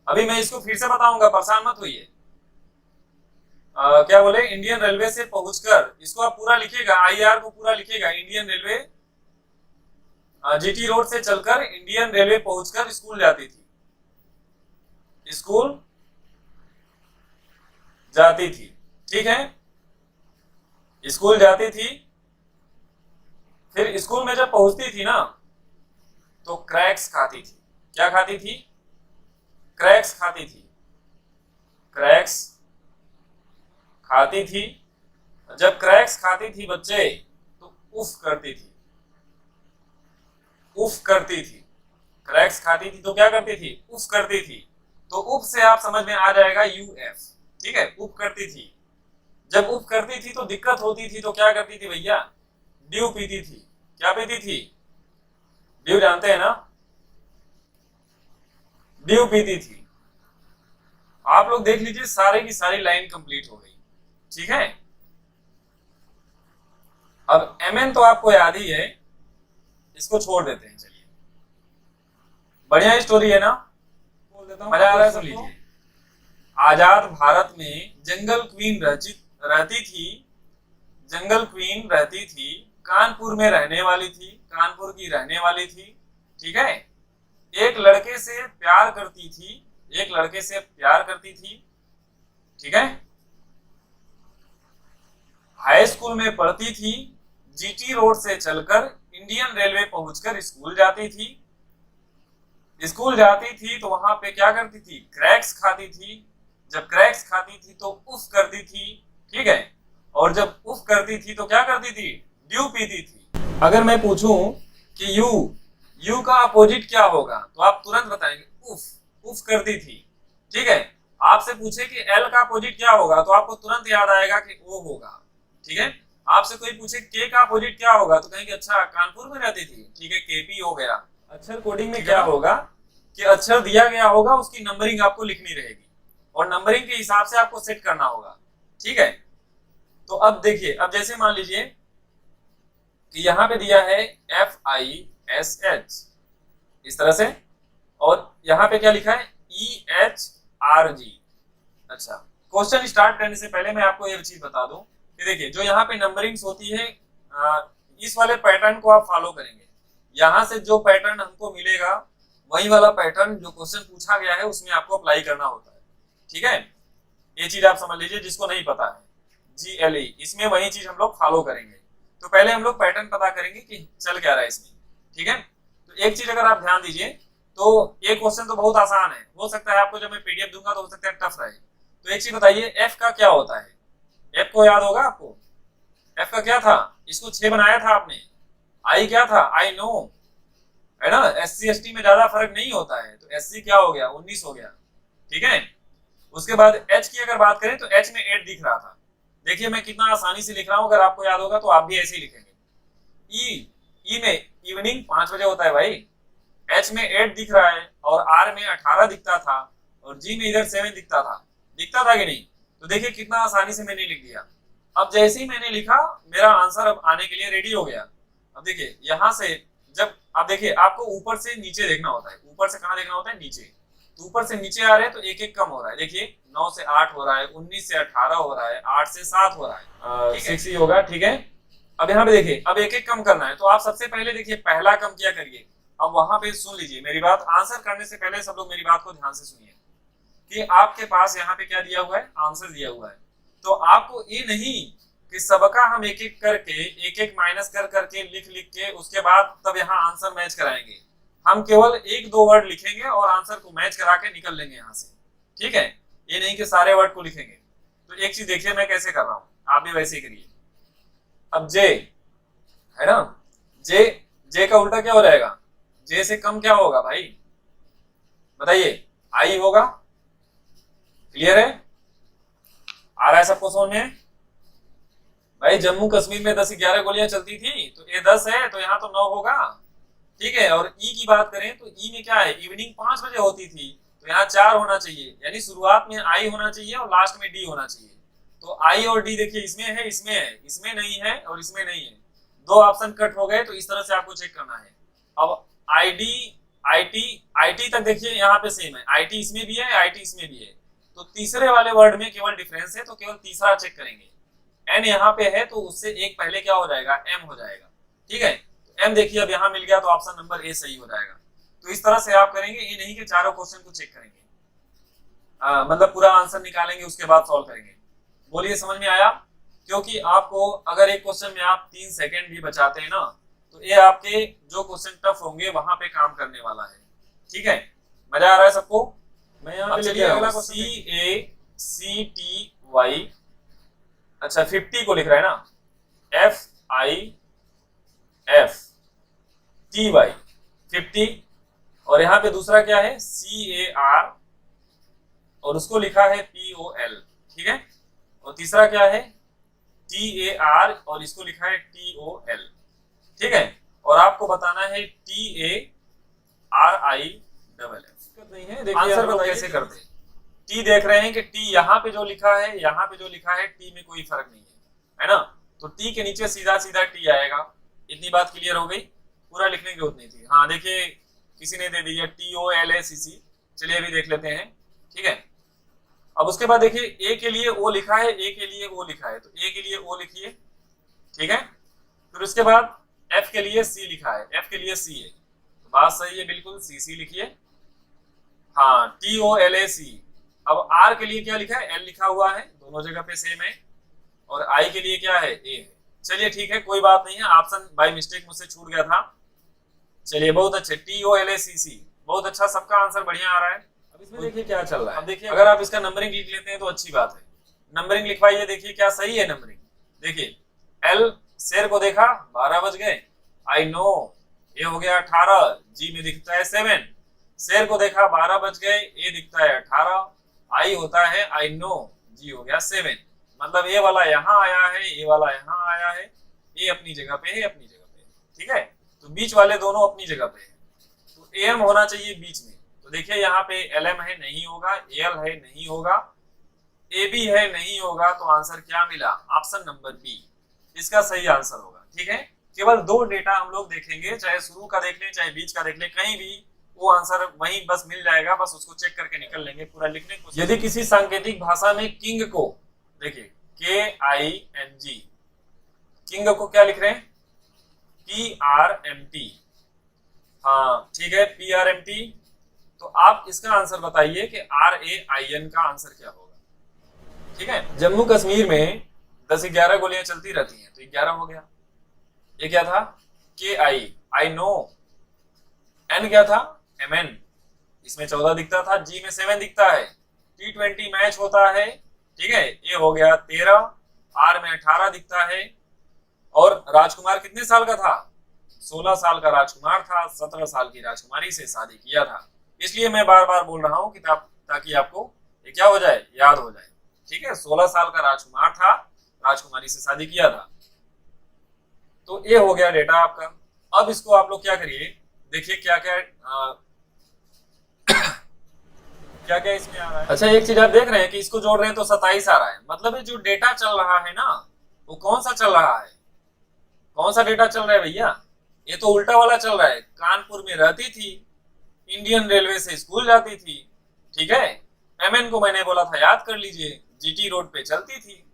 अभी मैं इसको फिर से बताऊंगा, परेशान मत होइए। क्या बोले, इंडियन रेलवे से पहुंचकर, इसको आप पूरा लिखिएगा, IR को पूरा लिखिएगा, इंडियन रेलवे, GT रोड से चलकर इंडियन रेलवे पहुंचकर स्कूल जाती थी, स्कूल जाती थी, ठीक है, स्कूल जाती थी। फिर स्कूल में जब पहुंचती थी ना, तो क्रैक्स खाती थी, क्या खाती थी, क्रैक्स खाती थी, क्रैक्स खाती थी। जब क्रैक्स खाती थी बच्चे, तो उफ करती थी, उफ करती थी, क्रैक्स खाती थी तो क्या करती थी, उफ करती थी, तो उफ से आप समझ में आ जाएगा UF, ठीक है, उफ करती थी। जब उफ करती थी तो दिक्कत होती थी, तो क्या करती थी भैया, ड्यू पीती थी, क्या पीती थी, ड्यू जानते हैं ना, ड्यू पीती थी। आप लोग देख लीजिए, सारे की सारी लाइन कंप्लीट हो गई, ठीक है। अब MN तो आपको याद ही है, इसको छोड़ देते हैं, चलिए, बढ़िया स्टोरी है ना, बोल देता हूं, मजा आ रहा है, सुन लीजिए। आजाद भारत में जंगल क्वीन रहती थी, जंगल क्वीन रहती थी, कानपुर में रहने वाली थी, कानपुर की रहने वाली थी, ठीक है, एक लड़के से प्यार करती थी, एक लड़के से प्यार करती थी, ठीक है, हाई स्कूल में पढ़ती थी, GT रोड से चलकर इंडियन रेलवे पहुंचकर स्कूल जाती थी, स्कूल जाती थी तो वहां पे क्या करती थी, क्रैक्स खाती थी, जब क्रैक्स खाती थी तो उफ करती थी, ठीक है, और जब उफ करती थी तो क्या करती थी, ड्यू पीती थी। अगर मैं पूछूं कि यू का अपोजिट क्या होगा, तो आप तुरंत बताएंगे उफ, उफ करती थी, ठीक है। आपसे पूछे कि L का अपोजिट क्या होगा, तो आपको तुरंत याद आएगा कि O होगा, ठीक है। आपसे कोई पूछे K का अपोजिट क्या होगा, तो कहेंगे अच्छा कानपुर में रहती थी, ठीक है, KP हो गया। अक्षर कोडिंग में क्या होगा कि अक्षर दिया गया होगा, उसकी नंबरिंग आपको लिखनी रहेगी और नंबरिंग के हिसाब से आपको सेट करना होगा, ठीक है। तो अब देखिए, अब जैसे मान लीजिए कि यहाँ पे दिया है FISH इस तरह से, और यहाँ पे क्या लिखा है EHRG। अच्छा, क्वेश्चन स्टार्ट करने से पहले मैं आपको एक चीज बता दूं कि देखिए जो यहाँ पे नंबरिंग्स होती है इस वाले पैटर्न को आप फॉलो करेंगे। यहाँ से जो पैटर्न हमको मिलेगा वही वाला पैटर्न जो क्वेश्चन पूछा गया है उसमें आपको अप्लाई करना होता है। ठीक है, ये चीज आप समझ लीजिए जिसको नहीं पता है। GLE इसमें वही चीज हम लोग फॉलो करेंगे। तो पहले हम लोग पैटर्न पता करेंगे कि चल क्या रहा है इसमें। ठीक है, तो एक चीज अगर आप ध्यान दीजिए तो ये क्वेश्चन तो बहुत आसान है, हो सकता है आपको जब मैं PDF दूंगा तो हो सकता है टफ रहे। तो एक चीज बताइए F का क्या होता है? F को याद होगा आपको? F का क्या था? इसको 6 बनाया था आपने। I क्या था? I नो, है ना? SC ST में ज्यादा फर्क नहीं होता है, तो SC क्या हो गया? 19 हो गया। ठीक है, उसके बाद H की अगर बात करें तो H में 8 दिख रहा था। देखिए मैं कितना आसानी से लिख रहा हूं, अगर आपको याद होगा तो आप भी ऐसे ही लिखेंगे। E में इवनिंग 5 बजे होता है भाई। H में 8 दिख रहा है और R में 18 दिखता था और G में इधर 7 दिखता था कि नहीं? तो देखिए कितना आसानी से मैंने लिख दिया। अब जैसे ही मैंने लिखा मेरा आंसर अब आने के लिए रेडी हो गया। अब देखिए यहाँ से जब आप देखिए आपको ऊपर से नीचे देखना होता है। ऊपर से कहाँ देखना होता है? नीचे। तो ऊपर से नीचे आ रहे हैं तो एक एक कम हो रहा है। देखिए 9 से 8 हो रहा है, 19 से 18 हो रहा है, 8 से 7 हो रहा है, 6 ही होगा। ठीक है, अब यहाँ पे देखिए अब एक एक कम करना है। तो आप सबसे पहले देखिए पहला कम किया करिए। अब वहां पे सुन लीजिए मेरी बात, आंसर करने से पहले सब लोग मेरी बात को ध्यान से सुनिए कि आपके पास यहाँ पे क्या दिया हुआ है? आंसर दिया हुआ है। तो आपको ये नहीं कि सबका हम एक एक करके एक एक माइनस कर करके लिख के उसके बाद तब यहाँ आंसर मैच कराएंगे। हम केवल 1-2 वर्ड लिखेंगे और आंसर को मैच करा के निकल लेंगे यहाँ से। ठीक है, ये नहीं कि सारे वर्ड को लिखेंगे। तो एक चीज देखिए मैं कैसे कर रहा हूँ, आप भी वैसे ही करिए। अब J है ना, J का उल्टा क्या हो जाएगा? J से कम क्या होगा भाई? बताइए, I होगा। क्लियर है? आ रहा है सबको समझ में? भाई जम्मू कश्मीर में 10-11 गोलियां चलती थी तो ये 10 है तो यहाँ तो 9 होगा। ठीक है, और E की बात करें तो E में क्या है? इवनिंग 5 बजे होती थी तो यहाँ 4 होना चाहिए, यानी शुरुआत में I होना चाहिए और लास्ट में D होना चाहिए। तो I और D देखिए इसमें है, इसमें है, इसमें नहीं है और इसमें नहीं है। 2 ऑप्शन कट हो गए। तो इस तरह से आपको चेक करना है। अब ID IT तक देखिए यहाँ पे सेम है। IT इसमें भी है, IT इसमें भी है। तो तीसरे वाले वर्ड में केवल डिफरेंस है, तो केवल तीसरा चेक करेंगे। N यहाँ पे है तो उससे एक पहले क्या हो जाएगा? M हो जाएगा। ठीक है, तो M देखिए अब यहाँ मिल गया तो ऑप्शन नंबर A सही हो जाएगा। तो इस तरह से आप करेंगे, ये नहीं कि चारों क्वेश्चन को चेक करेंगे, मतलब पूरा आंसर निकालेंगे उसके बाद सॉल्व करेंगे। बोलिए समझ में आया? क्योंकि आपको अगर एक क्वेश्चन में आप 3 सेकेंड भी बचाते हैं ना तो ये आपके जो क्वेश्चन टफ होंगे वहां पे काम करने वाला है। ठीक है, मजा आ रहा है सबको? मैं यहाँ पे चलिए अगला CACTY, अच्छा 50 को लिख रहा है ना, FIFTY 50, और यहाँ पे दूसरा क्या है? CAR और उसको लिखा है POL। ठीक है, और तीसरा क्या है? TAR और इसको लिखा है TOL। ठीक है, और आपको बताना है TARIFF। नहीं है, देखिए आंसर को कैसे करते हैं। T देख रहे हैं कि T यहाँ पे जो लिखा है, यहाँ पे जो लिखा है, T में कोई फर्क नहीं है ना? तो T के नीचे सीधा सीधा T आएगा। इतनी बात क्लियर हो गई? पूरा लिखने की जरूरत नहीं थी। हाँ देखिए किसी ने दे दिया TOLACC, चलिए अभी देख लेते हैं। ठीक है, अब उसके बाद देखिए A के लिए O लिखा है, A के लिए O लिखा है, तो A के लिए O लिखिए। ठीक है, फिर उसके बाद F के लिए C लिखा है, F के लिए C है, तो बात सही है बिल्कुल, CC लिखिए। हाँ TOLAC। अब R के लिए क्या लिखा है? L लिखा हुआ है, दोनों जगह पे सेम है, और I के लिए क्या है? A है। चलिए ठीक है, कोई बात नहीं है, ऑप्शन बाय मिस्टेक मुझसे छूट गया था। चलिए बहुत अच्छे, TOLACC, बहुत अच्छा, सबका आंसर बढ़िया आ रहा है। अब इसमें देखिए क्या चल रहा है। अब देखिए अगर आप इसका नंबरिंग लिख लेते हैं तो अच्छी बात है। नंबरिंग लिखवाइए, देखिए क्या सही है नंबरिंग। देखिए L शेर को देखा 12 बज गए, I नो ये हो गया 18, G में दिखता है 7, शेर को देखा 12 बज गए, A दिखता है 18, I होता है I नो, G हो गया 7, मतलब ये वाला यहाँ आया है, ये वाला यहाँ आया है, ये अपनी जगह पे है, अपनी जगह पे है। ठीक है, तो बीच वाले दोनों अपनी जगह पे है, तो AM होना चाहिए बीच में। तो देखिए यहाँ पे LM है, नहीं होगा, AL है, नहीं होगा, AB है, नहीं होगा, तो आंसर क्या मिला? ऑप्शन नंबर B इसका सही आंसर होगा। ठीक है, केवल 2 डेटा हम लोग देखेंगे, चाहे शुरू का देख लें चाहे बीच का देख लें, कहीं भी वो आंसर वहीं बस मिल जाएगा, बस उसको चेक करके निकल लेंगे, पूरा लिखने को। यदि किसी सांकेतिक भाषा में किंग को, देखिए KING, किंग को क्या लिख रहे हैं? PRMT, हाँ ठीक है PRMT। तो आप इसका आंसर बताइए कि RAIN का आंसर क्या होगा। ठीक है, जम्मू कश्मीर में 10-11 गोलियां चलती रहती हैं, तो 11 हो गया। ये क्या था? KI, I know. N क्या था? MN, इसमें 14 दिखता था, G में 7 दिखता है। T20 मैच होता है, ठीक है, ये हो गया 13, R में 18 दिखता है। और राजकुमार कितने साल का था? 16 साल का राजकुमार था, 17 साल की राजकुमारी से शादी किया था। इसलिए मैं बार बार बोल रहा हूं कि ताकि आपको ये क्या हो जाए, याद हो जाए। ठीक है, 16 साल का राजकुमार था, राजकुमारी से शादी किया था। तो ये हो गया डेटा आपका। अब इसको आप लोग क्या करिए, देखिए क्या क्या क्या क्या इसमें आ रहा है। अच्छा, एक चीज आप देख रहे हैं कि इसको जोड़ रहे हैं तो 27 आ रहा है, मतलब ये जो डेटा चल रहा है ना, वो कौन सा चल रहा है? कौन सा डेटा चल रहा है भैया? ये तो उल्टा वाला चल रहा है। कानपुर में रहती थी, इंडियन रेलवे से स्कूल जाती थी, ठीक है। MN को मैंने बोला था याद कर लीजिए, GT रोड पे चलती थी।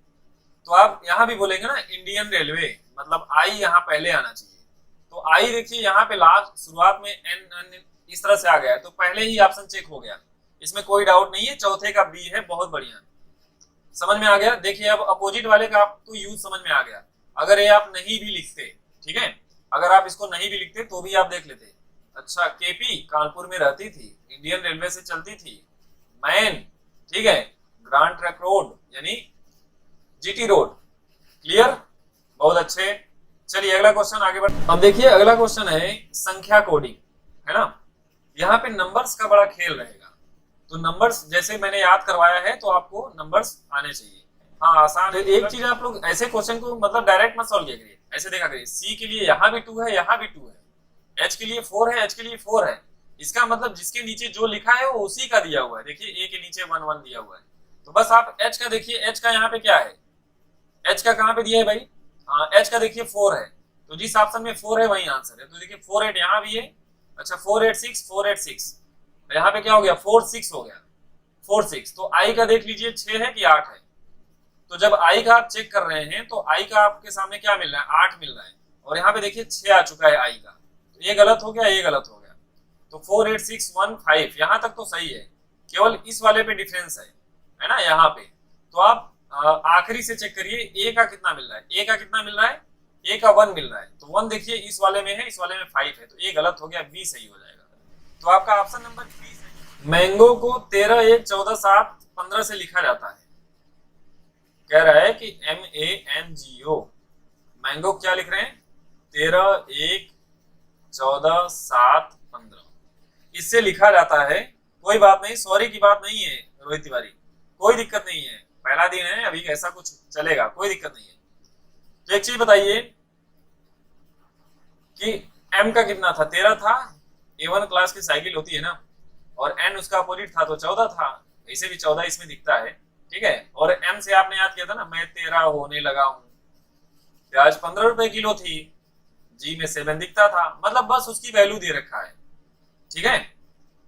तो आप यहाँ भी बोलेंगे ना इंडियन रेलवे, मतलब आई यहाँ पहले आना चाहिए। तो आई देखिए यहाँ पे लास्ट शुरुआत में N इस तरह से आ गया है, तो पहले ही ऑप्शन चेक हो गया, इसमें कोई डाउट नहीं है। चौथे का B है, बहुत बढ़िया, समझ में आ गया। देखिए अब अपोजिट वाले का आपको यूज समझ में आ गया। अगर ये आप नहीं भी लिखते, ठीक है, अगर आप इसको नहीं भी लिखते तो भी आप देख लेते। अच्छा, KP कानपुर में रहती थी, इंडियन रेलवे से चलती थी, मैन, ठीक है, ग्रांड ट्रक रोड यानी GT रोड। क्लियर, बहुत अच्छे। चलिए अगला क्वेश्चन आगे बढ़। अब देखिए अगला क्वेश्चन है संख्या कोडिंग, है ना। यहाँ पे नंबर्स का बड़ा खेल रहेगा। तो नंबर्स जैसे मैंने याद करवाया है, तो आपको नंबर्स आने चाहिए। हाँ आसान है। एक चीज आप लोग ऐसे क्वेश्चन को मतलब डायरेक्ट मत सॉल्व किया करिए, ऐसे देखा करिए। C के लिए यहाँ भी 2 है, यहाँ भी 2 है, H के लिए 4 है, H के लिए 4 है। इसका मतलब जिसके नीचे जो लिखा है वो उसी का दिया हुआ है। देखिए A के नीचे 1 1 दिया हुआ है, तो बस आप H का देखिए, H का यहाँ पे क्या है, H का कहाँ पे दिया है भाई? हाँ H का देखिए 4 है, तो जिस ऑप्शन में 4 है वही आंसर है। तो देखिए 4 8 यहाँ भी है। अच्छा 4 8 6 4 8 6, यहाँ पे क्या हो गया, 4 6 हो गया, 4 6। तो I का देख लीजिए 6 है कि 8 है। तो जब I का आप चेक कर रहे हैं तो I का आपके सामने क्या मिल रहा है, 8 मिल रहा है, और यहाँ पे देखिए 6 आ चुका है I का। तो ये गलत हो गया, ये गलत हो गया। तो 4 8 6 1 5 यहाँ तक तो सही है, केवल इस वाले पे डिफरेंस है ना यहाँ पे। तो आप आखिरी से चेक करिए A का कितना मिल रहा है, A का कितना मिल रहा है, A का 1 मिल रहा है। तो 1 देखिए इस वाले में है, इस वाले में 5 है, तो A गलत हो गया, B सही हो जाएगा। तो आपका ऑप्शन नंबर B सही। मैंगो को 13 1 14 7 15 से लिखा जाता है। कह रहा है कि MANGO, मैंगो क्या लिख रहे हैं, 13 1 14 7 15, इससे लिखा जाता है। कोई बात नहीं, सॉरी की बात नहीं है रोहित तिवारी, कोई दिक्कत नहीं है, पहला दिन है अभी, ऐसा कुछ चलेगा, कोई दिक्कत नहीं है। तो एक चीज बताइए कि M का कितना था, 13 था, A1 क्लास की साइकिल होती है ना, और N उसका अपोजिट था तो 14 था, ऐसे भी 14 इसमें दिखता है, ठीक है। और M से आपने याद किया था ना, मैं 13 होने लगा हूं। प्याज 15 रुपए किलो थी, G में 7 दिखता था, मतलब बस उसकी वैल्यू दे रखा है, ठीक है।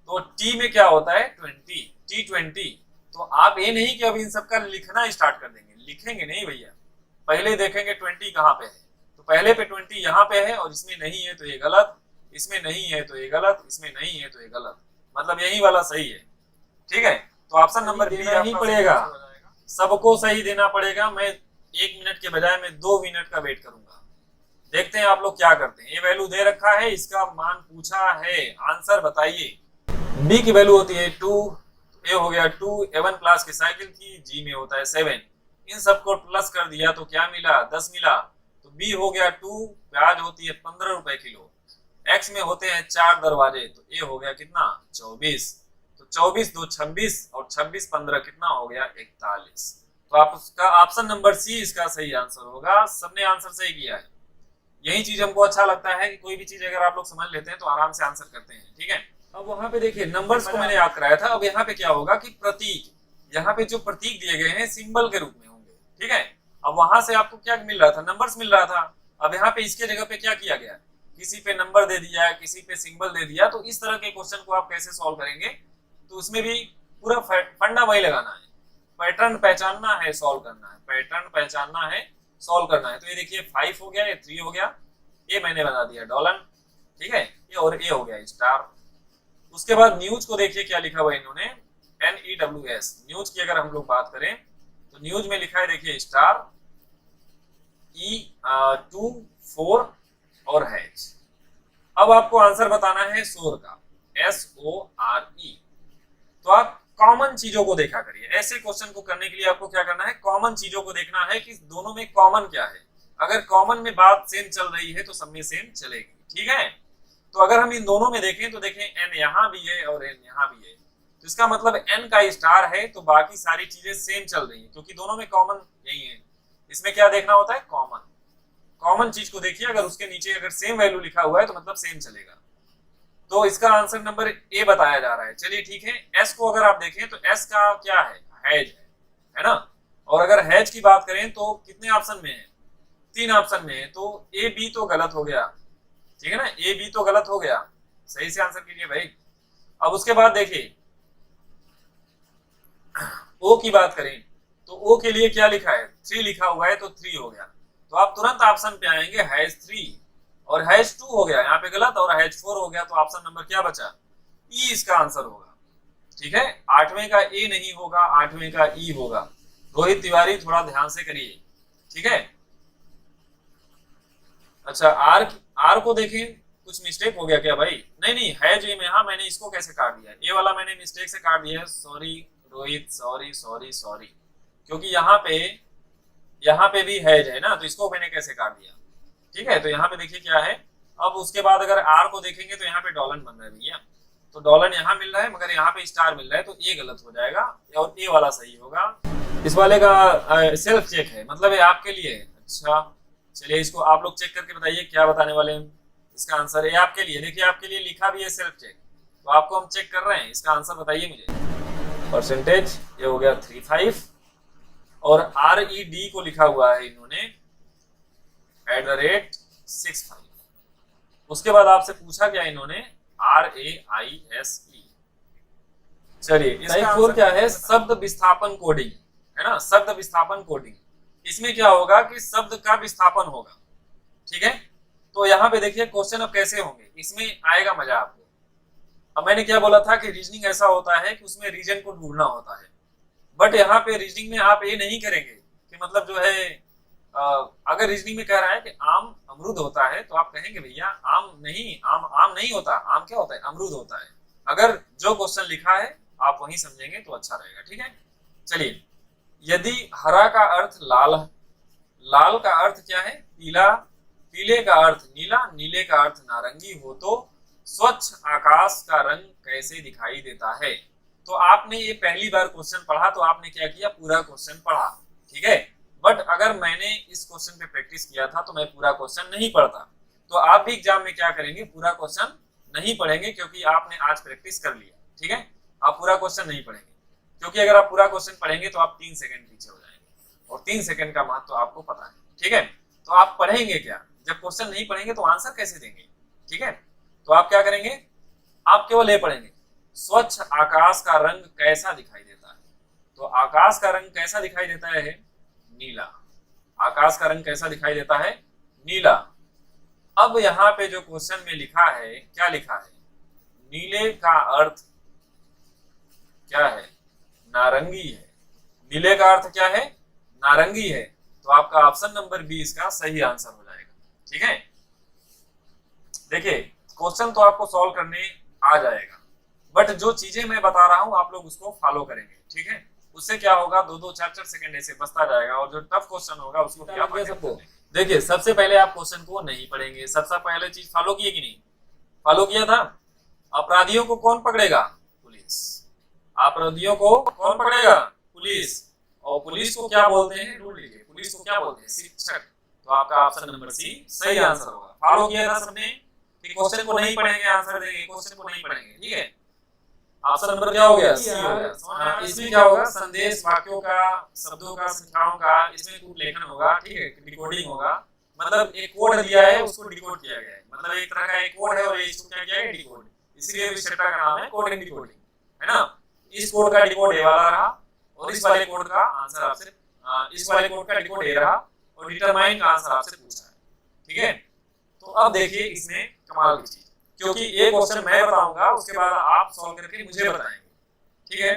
तो T में क्या होता है, 20, T20। तो आप ये नहीं कि अब इन सबका लिखना स्टार्ट कर देंगे, लिखेंगे नहीं भैया, पहले देखेंगे 20 कहाँ पे है। तो पहले पे 20 यहाँ पे है, और इसमें नहीं है तो ये गलत, इसमें नहीं है तो ये गलत, इसमें नहीं है तो ये गलत, मतलब यही वाला सही है, ठीक है। तो ऑप्शन नंबर B ही पड़ेगा, सबको सही देना पड़ेगा। मैं 1 मिनट के बजाय मैं 2 मिनट का वेट करूंगा, देखते हैं आप लोग क्या करते हैं। ये वैल्यू दे रखा है, इसका मान पूछा है, आंसर बताइए। B की वैल्यू होती है 2, A हो गया 2, A1 क्लास की साइकिल की, G में होता है 7, इन सबको प्लस कर दिया तो क्या मिला, 10 मिला। तो B हो गया 2, प्याज होती है 15 रुपए किलो, X में होते हैं 4 दरवाजे, तो A हो गया कितना, 24। तो 24 2 26, और 26 15 कितना हो गया, 41। तो आप उसका ऑप्शन नंबर C इसका सही आंसर होगा। सबने आंसर सही किया है, यही चीज हमको अच्छा लगता है कि कोई भी चीज अगर आप लोग समझ लेते हैं तो आराम से आंसर करते हैं, ठीक है। अब वहां पे देखिए नंबर्स को मैंने याद कराया था, अब यहाँ पे क्या होगा कि प्रतीक, यहाँ पे जो प्रतीक दिए गए हैं सिंबल के रूप में होंगे, ठीक है। अब वहां से आपको क्या मिल रहा था, नंबर्स मिल रहा था। अब यहाँ पे इसके जगह पे क्या किया गया किसी पे नंबर दे दिया, किसी पे सिंबल दे दिया, तो इस तरह के क्वेश्चन को आप कैसे सॉल्व करेंगे, तो उसमें भी पूरा फंडा वही लगाना है, पैटर्न पहचानना है, सॉल्व करना है, पैटर्न पहचानना है, सॉल्व करना है। तो ये देखिए 5 हो गया, ये 3 हो गया, ये मैंने बना दिया डॉलन, ठीक है, ये और ये हो गया स्टार। उसके बाद न्यूज को देखिए क्या लिखा हुआ है इन्होंने, NEWS। न्यूज की अगर हम लोग बात करें तो न्यूज में लिखा है देखिए स्टार, E2 4 और हैच। अब आपको आंसर बताना है सोर का, SORE। तो आप कॉमन चीजों को देखा करिए। ऐसे क्वेश्चन को करने के लिए आपको क्या करना है, कॉमन चीजों को देखना है कि दोनों में कॉमन क्या है। अगर कॉमन में बात सेम चल रही है तो सब में सेम चलेगी, ठीक है। तो अगर हम इन दोनों में देखें तो देखें n यहाँ भी है और n यहाँ भी है, तो इसका मतलब n का स्टार है तो बाकी सारी चीजें सेम चल रही है, क्योंकि दोनों में कॉमन यही है। इसमें क्या देखना होता है, कॉमन। कॉमन चीज को देखिए, अगर उसके नीचे अगर सेम वैल्यू लिखा हुआ है तो मतलब सेम चलेगा। तो इसका आंसर नंबर ए बताया जा रहा है। चलिए ठीक है, एस को अगर आप देखें तो एस का क्या है, हैज है ना। और अगर हैज की बात करें तो कितने ऑप्शन में है, 3 ऑप्शन में है, तो ए बी तो गलत हो गया, ठीक है ना, ए बी तो गलत हो गया, सही से आंसर कीजिए भाई। अब उसके बाद देखिए ओ की बात करें तो ओ के लिए क्या लिखा है, 3 लिखा हुआ है, तो 3 हो गया। तो आप तुरंत ऑप्शन पे आएंगे हैज 3 और हैज 2 हो गया, यहाँ पे गलत, और हैज 4 हो गया, तो ऑप्शन नंबर क्या बचा, ई इसका आंसर होगा, ठीक है। 8वें का ए नहीं होगा, 8वें का ई होगा। रोहित तिवारी थोड़ा ध्यान से करिए, ठीक है। अच्छा आर को देखें, कुछ मिस्टेक हो गया क्या भाई, नहीं नहीं हैज ए में, हाँ मैंने इसको कैसे काट दिया, ए वाला मैंने मिस्टेक से काट दिया है, sorry Rohit, sorry sorry sorry, क्योंकि यहाँ पे भी हैज है ना, तो इसको मैंने कैसे काट दिया, ठीक है। तो यहाँ पे देखिए क्या है। अब उसके बाद अगर आर को देखेंगे तो यहाँ पे डॉलन बन रहा है भैया, तो डॉलन यहाँ मिल रहा है मगर यहाँ पे स्टार मिल रहा है, तो ए गलत हो जाएगा और ए वाला सही होगा। इस वाले का सेल्फ चेक है, मतलब ये आपके लिए है। अच्छा चलिए इसको आप लोग चेक करके बताइए क्या बताने वाले हैं। इसका आंसर है आपके लिए, देखिए आपके लिए लिखा भी है सेल्फ चेक, तो आपको हम चेक कर रहे हैं, इसका आंसर बताइए मुझे। परसेंटेज ये हो गया 35 और RED को लिखा हुआ है इन्होंने @65। उसके बाद आपसे पूछा क्या इन्होंने, RAISE। चलिए इसका 4 क्या है, शब्द विस्थापन कोडिंग, है ना, शब्द विस्थापन कोडिंग। इसमें क्या होगा कि शब्द का विस्थापन होगा, ठीक है। तो यहाँ पे देखिए क्वेश्चन अब कैसे होंगे, इसमें आएगा मजा आपको। अब मैंने क्या बोला था कि रीजनिंग ऐसा होता है कि उसमें रीजन को ढूंढना होता है, बट यहाँ पे रीजनिंग में आप ये नहीं करेंगे कि मतलब जो है अगर रीजनिंग में कह रहा है कि आम अमरूद होता है तो आप कहेंगे भैया आम नहीं होता, आम क्या होता है, अमरूद होता है। अगर जो क्वेश्चन लिखा है आप वही समझेंगे तो अच्छा रहेगा, ठीक है। चलिए यदि हरा का अर्थ लाल, लाल का अर्थ क्या है, पीला, पीले का अर्थ नीला, नीले का अर्थ नारंगी हो तो स्वच्छ आकाश का रंग कैसे दिखाई देता है। तो आपने ये पहली बार क्वेश्चन पढ़ा तो आपने क्या किया, पूरा क्वेश्चन पढ़ा, ठीक है। बट अगर मैंने इस क्वेश्चन पे प्रैक्टिस किया था तो मैं पूरा क्वेश्चन नहीं पढ़ता, तो आप भी एग्जाम में क्या करेंगे, पूरा क्वेश्चन नहीं पढ़ेंगे, क्योंकि आपने आज प्रैक्टिस कर लिया, ठीक है। आप पूरा क्वेश्चन नहीं पढ़ेंगे, क्योंकि अगर आप पूरा क्वेश्चन पढ़ेंगे तो आप 3 सेकंड पीछे हो जाएंगे, और 3 सेकंड का महत्व तो आपको पता है, ठीक है। तो आप पढ़ेंगे क्या, जब क्वेश्चन नहीं पढ़ेंगे तो आंसर कैसे देंगे, ठीक है। तो आप क्या करेंगे, आप केवल ये पढ़ेंगे स्वच्छ आकाश का रंग कैसा दिखाई देता है। तो आकाश का रंग कैसा दिखाई देता है, नीला। आकाश का रंग कैसा दिखाई देता है, नीला। अब यहाँ पे जो क्वेश्चन में लिखा है, क्या लिखा है, नीले का अर्थ क्या है, नारंगी है। नीले का अर्थ क्या है, नारंगी है। तो आपका ऑप्शन नंबर बी इसका सही आंसर हो जाएगा, ठीक है। देखिए क्वेश्चन तो आपको सॉल्व करने आ जाएगा, बट जो चीजें मैं बता रहा हूं आप लोग उसको फॉलो करेंगे, ठीक है। उससे क्या होगा, 2-2 4-4 सेकंड ऐसे बचता जाएगा, और जो टफ क्वेश्चन होगा उसको क्या पढ़ेंगे सबको। देखिए सबसे पहले आप क्वेश्चन को नहीं पढ़ेंगे, सबसे पहले चीज फॉलो किए कि नहीं, फॉलो किया था। अपराधियों को कौन पकड़ेगा, पुलिस। अपराधियों को कौन पकड़ेगा, पुलिस। और पुलिस को क्या बोलते हैं, ढूंढ लीजिए, पुलिस को क्या बोलते हैं, शिक्षक। तो आपका ऑप्शन नंबर सी सही आंसर होगा। फॉलो किया था सबने कि क्वेश्चन को नहीं पढ़ेंगे आंसर देंगे, क्वेश्चन को नहीं पढ़ेंगे, ठीक है। ऑप्शन नंबर क्या हो गया, सी हो गया। इसमें क्या होगा, संदेश, वाक्यों का, शब्दों का, संख्याओं का, इसमें कुछ लेखन होगा, ठीक है, डिकोडिंग होगा। मतलब एक कोड दिया है उसको डिकोड किया गया है, मतलब एक तरह का एक कोड है और इसको क्या किया है डिकोड, इसलिए इस चैप्टर का नाम है कोडिंग डिकोडिंग, है ना। इस कोड का डिकोड ए वाला रहा और इस वाले कोड का आंसर आपसे इस वाले कोड का डिकोड ए रहा और डिटरमाइन का आंसर आपसे पूछा है, ठीक है। तो अब देखिए इसमें कमाल की चीज, क्योंकि ये क्वेश्चन मैं बताऊंगा उसके बाद आप सॉल्व करके मुझे बताएंगे, ठीक है।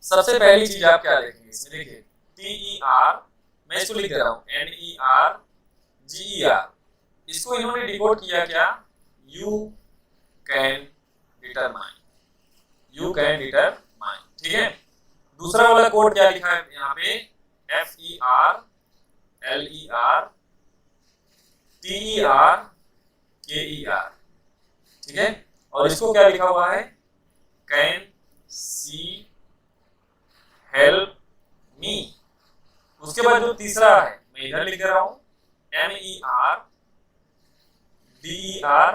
सबसे पहली चीज आप क्या देखेंगे इसमें, देखिए TER, मैं इसको लिख दे रहा हूं NERGER, इसको इन्होंने डिकोड किया क्या, you can determine, you can determine, ठीक है। दूसरा वाला कोड क्या लिखा है यहाँ पे, FER LER TER KER, ठीक है। और इसको क्या लिखा हुआ है, कैन सी हेल्प मी। उसके बाद जो तीसरा है मैं इधर लिख दे रहा हूं MER DER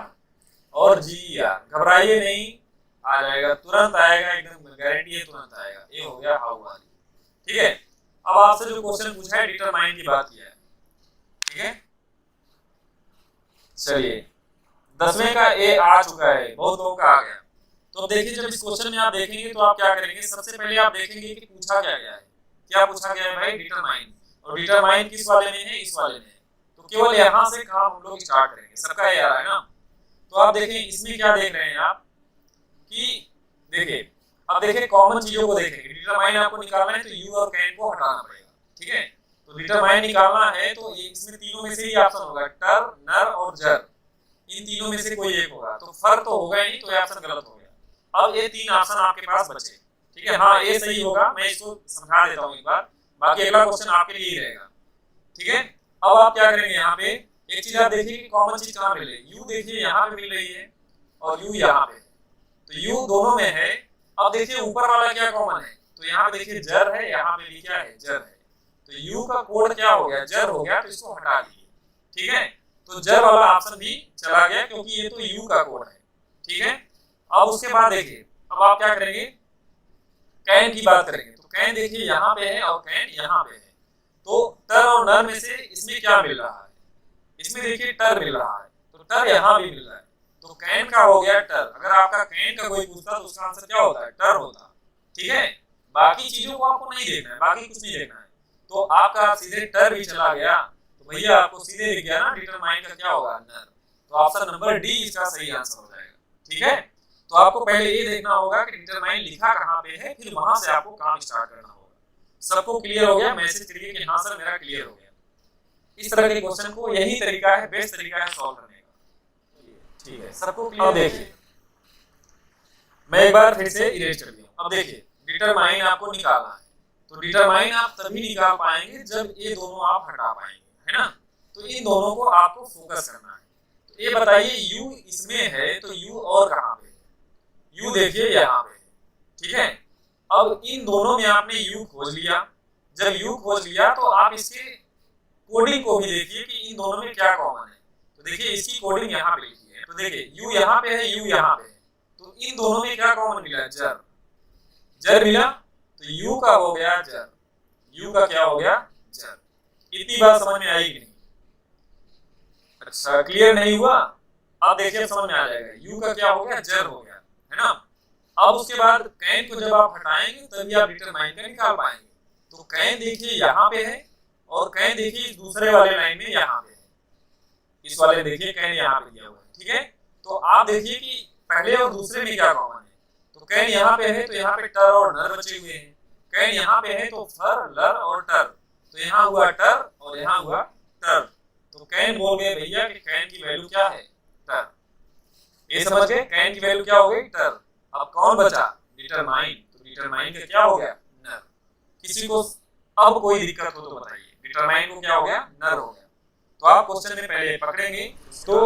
और GER, घबराइए नहीं, आ जाएगा, तुरंत आएगा, एकदम गारंटी है तुरंत आएगा। ये हो गया हाउ वाली, ठीक है। अब आपसे जो क्वेश्चन पूछा है डिटरमाइन की बात किया है, ठीक है। चलिए 10वें का ए आ चुका है, बहुत लोगों का आ गया। तो अब देखिए जब इस क्वेश्चन में आप देखेंगे तो आप क्या करेंगे, सबसे पहले आप देखेंगे कि पूछा क्या गया है, क्या पूछा गया है भाई, डिटरमाइन। और डिटरमाइन किस वाले में है, इस वाले में है, तो केवल यहाँ से काम हम लोग स्टार्ट करेंगे, सबका ए आ रहा है ना। तो आप देखें इसमें क्या देख रहे हैं आप कि देखिए, अब देखिए कॉमन चीजों को देखेंगे, डिटरमाइन आपको निकालना है तो यू और कैन को हटाना पड़ेगा, ठीक है। तो डिटरमाइन निकालना है तो इसमें तीनों में से ही ऑप्शन होगा, टर, नर और जर, इन तीनों में से कोई एक होगा, तो फर तो होगा ही नहीं, तो ये ऑप्शन गलत हो गया। अब ये तीन ऑप्शन आपके पास बचे, ठीक है। हाँ ये सही होगा, मैं इसको समझा देता हूँ एक बार, बाकी अगला क्वेश्चन आपके लिए ही रहेगा, ठीक है। अब आप क्या करेंगे, यहाँ पे एक चीज आप देखिए कि कॉमन चीज कहाँ मिल रही है, यू देखिए यहाँ पे मिल रही है और यू यहाँ पे है, तो यू दोनों में है। अब देखिए ऊपर वाला क्या कॉमन है, तो यहाँ पे देखिए जर है, यहाँ पे भी क्या है, जर है, तो यू का कोड क्या हो गया, जर हो गया, तो इसको हटा दीजिए, ठीक है। तो जर वाला ऑप्शन भी चला गया क्योंकि ये तो यू का कोड है, ठीक है। अब उसके बाद देखिए अब आप क्या करेंगे, कैन की बात करेंगे, तो कैन देखिए यहाँ पे है और कैन यहाँ पे है, तो टर और नर में से इसमें क्या मिल रहा है, इसमें देखिए टर मिल रहा है, तो टर यहाँ भी मिल रहा है, तो कैन का हो गया टर। अगर आपका कैन का कोई पूछता तो उसका आंसर क्या होता है, टर होता, ठीक है। बाकी चीजों को आपको नहीं देखना है, बाकी कुछ नहीं देखना है, तो आपका सीधे टर भी चला गया, तो भैया आपको सीधे दिख गया ना डिटरमाइन का क्या होगा, नर। तो ऑप्शन नंबर डी इसका सही आंसर हो जाएगा, ठीक है। तो आपको पहले ये देखना होगा कि डिटरमाइन लिखा कहाँ पे है, फिर वहां से आपको काम स्टार्ट करना होगा। सबको क्लियर हो गया, मैसेज करिए कि हाँ सर मेरा क्लियर हो गया। इस तरह के क्वेश्चन को यही तरीका है, बेस्ट तरीका है सॉल्व करने का, ठीक है। सबको क्लियर, देखिए मैं एक बार फिर से इरेज कर दिया। अब देखिए डिटरमाइन आपको निकालना है, तो डिटरमाइन आप तभी निकाल पाएंगे जब ये दोनों आप हटा पाएंगे, है ना। तो इन दोनों को आपको फोकस करना है। तो ये बताइए यू इसमें है तो यू और कहाँ पे है, यू देखिए यहाँ पे, ठीक है। अब इन दोनों में आपने यू खोज लिया, जब यू खोज लिया तो आप इसके कोडिंग को भी देखिए कि इन दोनों में क्या कॉमन है। तो देखिए इसकी कोडिंग यहाँ पे लिखी है, तो देखिए यू यहाँ पे है, यू यहाँ पे है, तो इन दोनों में क्या कॉमन मिला, जर, जर मिला, तो यू का हो गया जर, यू का क्या हो गया, जर। इतनी बात समझ में आएगी नहीं, अच्छा क्लियर नहीं हुआ, अब देखिए समझ में आ जाएगा, यू का क्या हो गया, जर हो गया, है ना। अब उसके बाद कैन को जब आप हटाएंगे तभी आप डिटरमाइन का निकाल पाएंगे। तो कैन देखिए यहाँ पे है और कैन देखिए इस दूसरे वाले लाइन में यहाँ पे है, इस वाले देखिए कैन यहाँ पे दिया हुआ है, ठीक है। तो आप देखिए कि पहले और दूसरे में क्या कॉमन है, तो कैन यहाँ पे है तो यहाँ पे टर और नर बचे हुए हैं, कैन यहाँ पे है तो फर, लर और टर, तो यहाँ हुआ टर और यहाँ हुआ टर, तो कैन बोल गए भैया कि कैन की वैल्यू क्या है, टर। ये समझ गए, कैन की वैल्यू क्या हो गई, टर। अब कौन बचा, डिटरमाइन, तो डिटरमाइन का क्या हो गया, नर। किसी को अब कोई दिक्कत हो तो बताइए, डिटरमाइन को क्या हो गया, नर हो गया। तो आप क्वेश्चन में पहले पकड़ेंगे, तो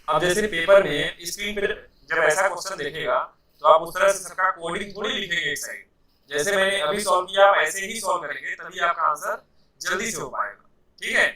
अब जैसे पेपर में स्क्रीन पे जब ऐसा क्वेश्चन देखेगा तो आप उस तरह से सबका कोडिंग थोड़ी लिखेंगे एक साइड, जैसे मैंने अभी सॉल्व किया आप ऐसे ही सॉल्व करेंगे, तभी आपका आंसर जल्दी से हो पाएगा, ठीक है।